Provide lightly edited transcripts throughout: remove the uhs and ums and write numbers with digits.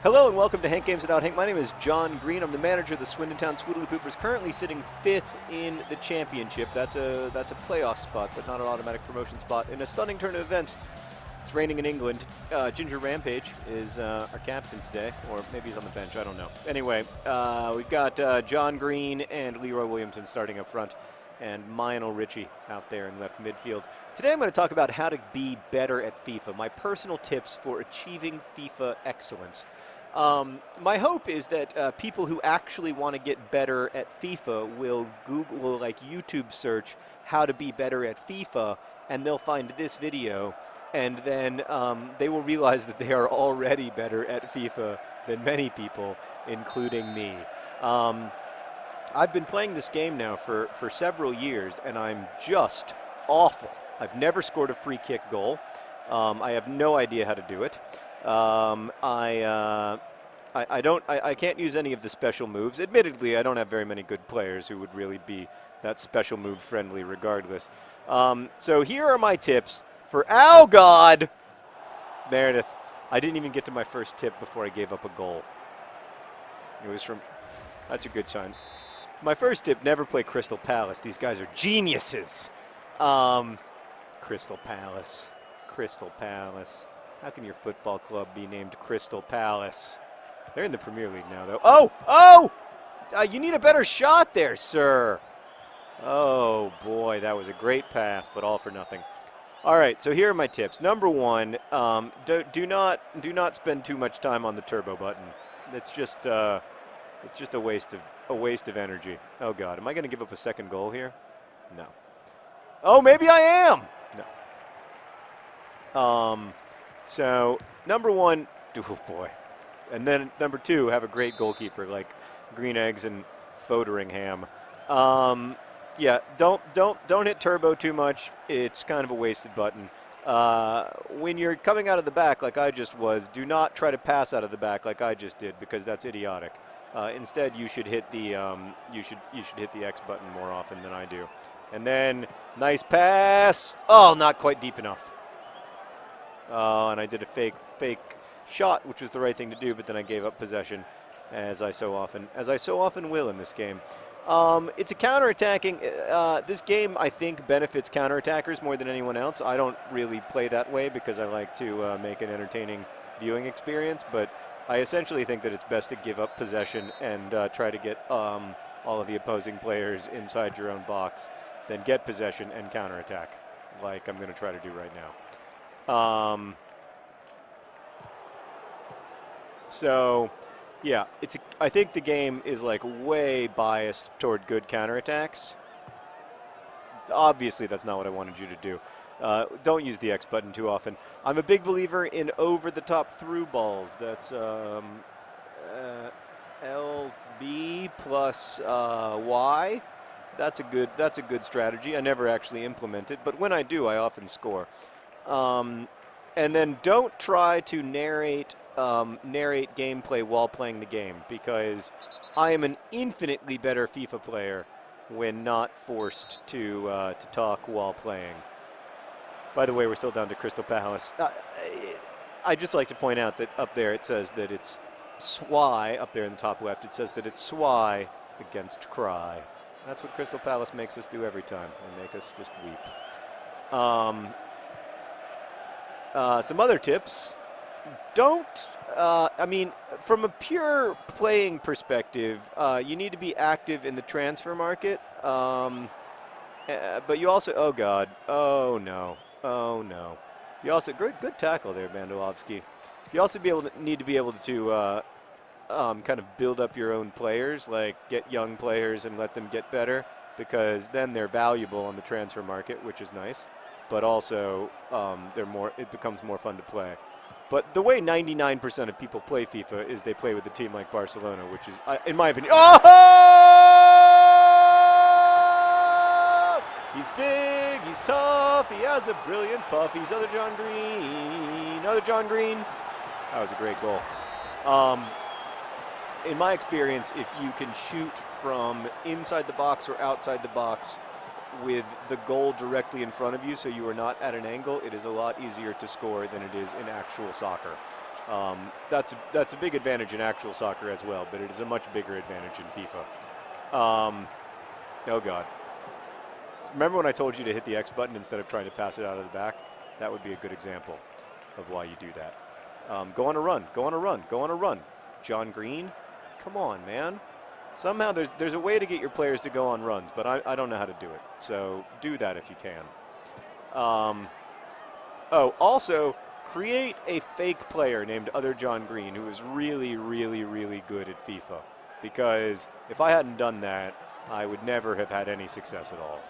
Hello and welcome to Hank Games Without Hank. My name is John Green. I'm the manager of the Swoodilypoopers, currently sitting 5th in the championship. That's a playoff spot, but not an automatic promotion spot. In a stunning turn of events, it's raining in England. Ginger Rampage is our captain today, or maybe he's on the bench, I don't know. Anyway, we've got John Green and Leroy Williamson starting up front, and Lionel Richie out there in left midfield. Today I'm going to talk about how to be better at FIFA, my personal tips for achieving FIFA excellence. My hope is that people who actually want to get better at FIFA will YouTube search how to be better at FIFA, and they'll find this video, and then they will realize that they are already better at FIFA than many people, including me. I've been playing this game now for several years, and I'm just awful. I've never scored a free kick goal. I have no idea how to do it. I can't use any of the special moves. Admittedly, I don't have very many good players who would really be that special move friendly regardless. So here are my tips for, oh God, Meredith. I didn't even get to my first tip before I gave up a goal. It was from, that's a good sign. My first tip, never play Crystal Palace. These guys are geniuses. Crystal Palace. Crystal Palace. How can your football club be named Crystal Palace? They're in the Premier League now, though. Oh! You need a better shot there, sir. Oh, boy, that was a great pass, but all for nothing. All right, so here are my tips. Number one, do not spend too much time on the turbo button. It's just a waste of energy. Oh God, am I going to give up a second goal here? No. Oh, maybe I am. No. So number one, oh boy. And then number two, have a great goalkeeper like Green Eggs and Foderingham. Yeah, don't hit turbo too much. It's kind of a wasted button. When you're coming out of the back like I just was, do not try to pass out of the back like I just did, because that's idiotic. Instead, you should hit the you should hit the X button more often than I do. And then nice pass. Oh, not quite deep enough. And I did a fake shot, which was the right thing to do, but then I gave up possession, as I so often will in this game. It's a counterattacking. This game, I think, benefits counterattackers more than anyone else. I don't really play that way because I like to make an entertaining viewing experience, but I essentially think that it's best to give up possession and try to get all of the opposing players inside your own box, then get possession and counterattack, like I'm going to try to do right now. So, yeah, I think the game is like way biased toward good counterattacks. Obviously, that's not what I wanted you to do. Don't use the X button too often. I'm a big believer in over-the-top through balls. That's LB plus Y. That's a good strategy. I never actually implement it, but when I do, I often score. And then don't try to narrate gameplay while playing the game, because I am an infinitely better FIFA player when not forced to talk while playing. By the way, we're still down to Crystal Palace. I'd just like to point out that up there it says that it's SWY, up there in the top left, it says that it's SWY against Cry. That's what Crystal Palace makes us do every time. They make us just weep. Some other tips. I mean, from a pure playing perspective, you need to be active in the transfer market. But you also, oh God, oh no. You also, good tackle there, Bandolovsky. You also need to be able to kind of build up your own players, like get young players and let them get better, because then they're valuable on the transfer market, which is nice. But also, it becomes more fun to play. But the way 99% of people play FIFA is they play with a team like Barcelona, which is, in my opinion, oh! He's big, he's tough, he has a brilliant puff. He's other John Green. That was a great goal. In my experience, if you can shoot from inside the box or outside the box with the goal directly in front of you, so you are not at an angle, it is a lot easier to score than it is in actual soccer. That's a big advantage in actual soccer as well, but it is a much bigger advantage in FIFA. Oh God. Remember when I told you to hit the X button instead of trying to pass it out of the back? That would be a good example of why you do that. Go on a run. Go on a run. Go on a run. John Green? Come on, man. Somehow there's a way to get your players to go on runs, but I don't know how to do it. So do that if you can. Also, create a fake player named Other John Green who is really, really, really good at FIFA. Because if I hadn't done that, I would never have had any success at all.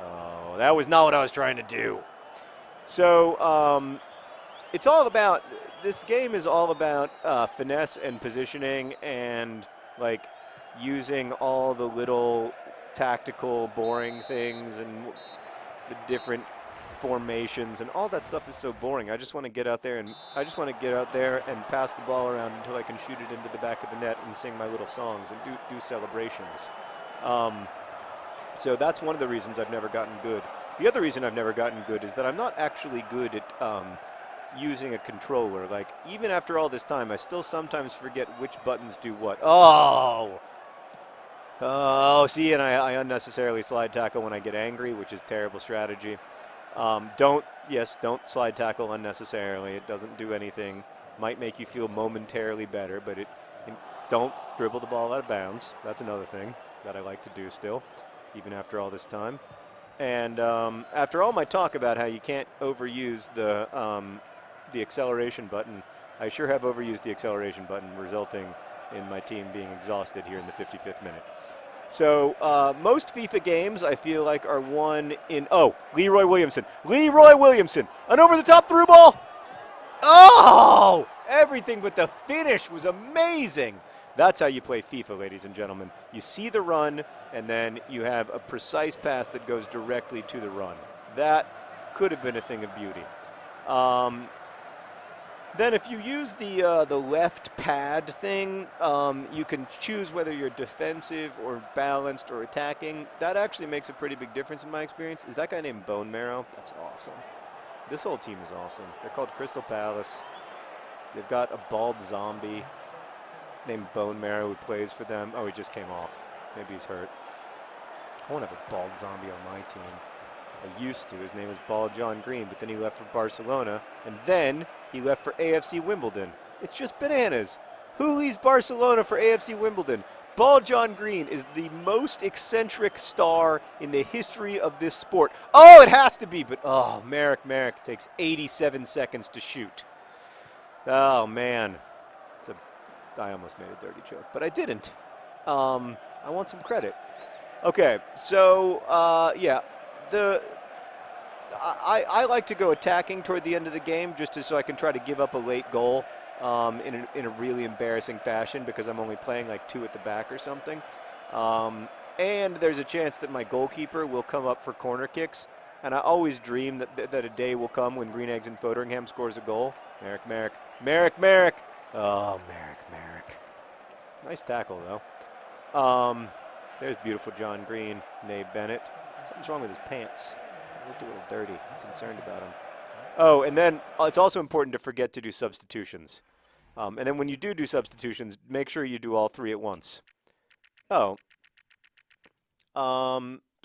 Oh, that was not what I was trying to do. So it's all about, this game is all about finesse and positioning and like using all the little tactical, boring things and the different formations and all that stuff is so boring. I just want to get out there and pass the ball around until I can shoot it into the back of the net and sing my little songs and do celebrations. So that's one of the reasons I've never gotten good. The other reason I've never gotten good is that I'm not actually good at using a controller. Like, even after all this time, I still sometimes forget which buttons do what. Oh, see, and I unnecessarily slide tackle when I get angry, which is terrible strategy. Don't slide tackle unnecessarily. It doesn't do anything. Might make you feel momentarily better, but don't dribble the ball out of bounds. That's another thing that I like to do still, even after all this time. And after all my talk about how you can't overuse the acceleration button, I sure have overused the acceleration button, resulting in my team being exhausted here in the 55th minute. So most FIFA games, I feel like, are won in, Leroy Williamson. Leroy Williamson, an over-the-top through ball. Oh, everything but the finish was amazing. That's how you play FIFA, ladies and gentlemen. You see the run, and then you have a precise pass that goes directly to the run. That could have been a thing of beauty. Then if you use the left pad thing, you can choose whether you're defensive or balanced or attacking. That actually makes a pretty big difference in my experience. Is that guy named Bone Marrow? That's awesome. This whole team is awesome. They're called Crystal Palace. They've got a bald zombie named Bone Marrow who plays for them. Oh, he just came off. Maybe he's hurt. I want to have a bald zombie on my team. I used to. His name is Bald John Green, but then he left for Barcelona, and then he left for AFC Wimbledon. It's just bananas. Who leaves Barcelona for AFC Wimbledon? Bald John Green is the most eccentric star in the history of this sport. Oh, it has to be, but Merrick takes 87 seconds to shoot. Oh, man. I almost made a dirty joke, but I didn't. I want some credit. Okay, so, yeah. I like to go attacking toward the end of the game just so I can try to give up a late goal in a really embarrassing fashion because I'm only playing like 2 at the back or something. And there's a chance that my goalkeeper will come up for corner kicks. And I always dream that a day will come when Green Eggs and Foderingham scores a goal. Merrick. Oh, Merrick. Nice tackle, though. There's beautiful John Green, Nabe Bennett. Something's wrong with his pants. He looked a little dirty. I'm concerned about him. Oh, and then it's also important to forget to do substitutions. And then when you do substitutions, make sure you do all 3 at once. Oh.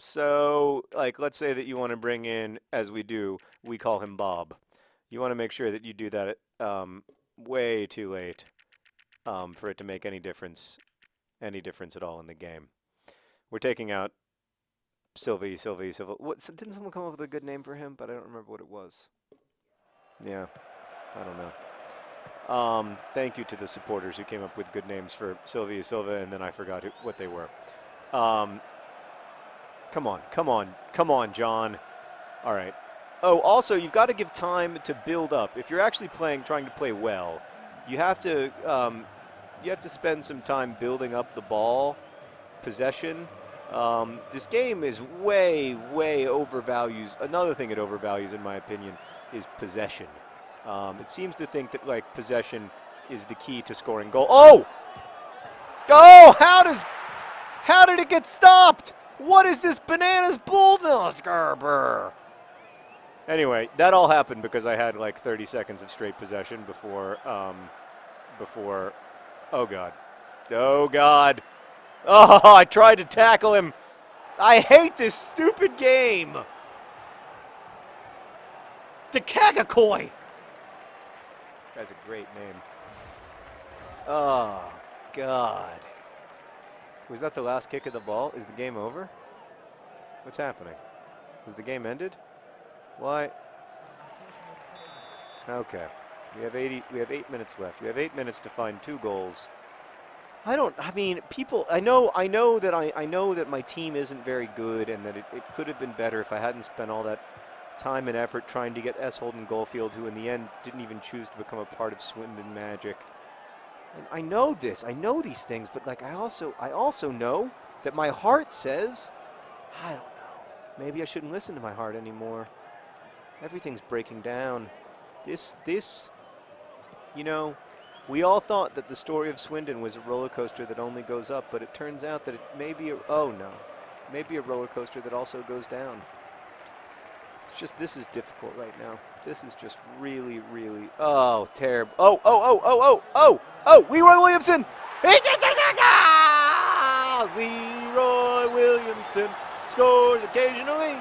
So, like, let's say that you want to bring in, as we do, we call him Bob. You want to make sure that you do that way too late for it to make any difference at all in the game. We're taking out Sylvie. Didn't someone come up with a good name for him? But I don't remember what it was. Yeah, I don't know. Thank you to the supporters who came up with good names for Sylvie Silva, and then I forgot what they were. Come on, John. All right. Oh, also, you've got to give time to build up. If you're actually trying to play well, you have to spend some time building up the ball possession. This game is way overvalues. Another thing it overvalues, in my opinion, is possession. It seems to think that like possession is the key to scoring goal. Oh! How did it get stopped? What is this bananas bulldozer? Anyway, that all happened because I had like 30 seconds of straight possession before, oh God. Oh God. Oh, I tried to tackle him. I hate this stupid game. Takagakoi. That's a great name. Oh, God. Was that the last kick of the ball? Is the game over? What's happening? Has the game ended? Why? Okay. We have 8 minutes left. We have 8 minutes to find 2 goals. I mean, people, I know that my team isn't very good and that it could have been better if I hadn't spent all that time and effort trying to get S. Holden Goldfield, who in the end didn't even choose to become a part of Swindon Magic. And I know this. I know these things, but like I also know that my heart says, I don't know. Maybe I shouldn't listen to my heart anymore. Everything's breaking down. This, you know, we all thought that the story of Swindon was a roller coaster that only goes up, but it turns out that it may be maybe a roller coaster that also goes down. It's just, this is difficult right now. This is just really, really, oh, terrible. Oh, Leroy Williamson! Leroy Williamson scores occasionally.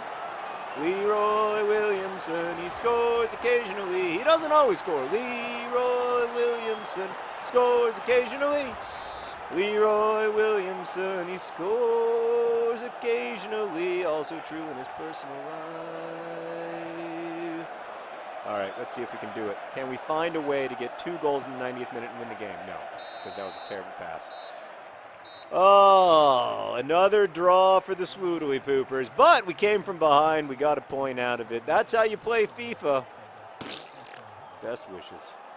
Leroy Williamson, he scores occasionally. He doesn't always score. Leroy Williamson scores occasionally. Leroy Williamson, he scores occasionally. Also true in his personal life. All right, let's see if we can do it. Can we find a way to get 2 goals in the 90th minute and win the game? No, because that was a terrible pass. Oh, another draw for the Swoodilypoopers. But we came from behind. We got a point out of it. That's how you play FIFA. Best wishes.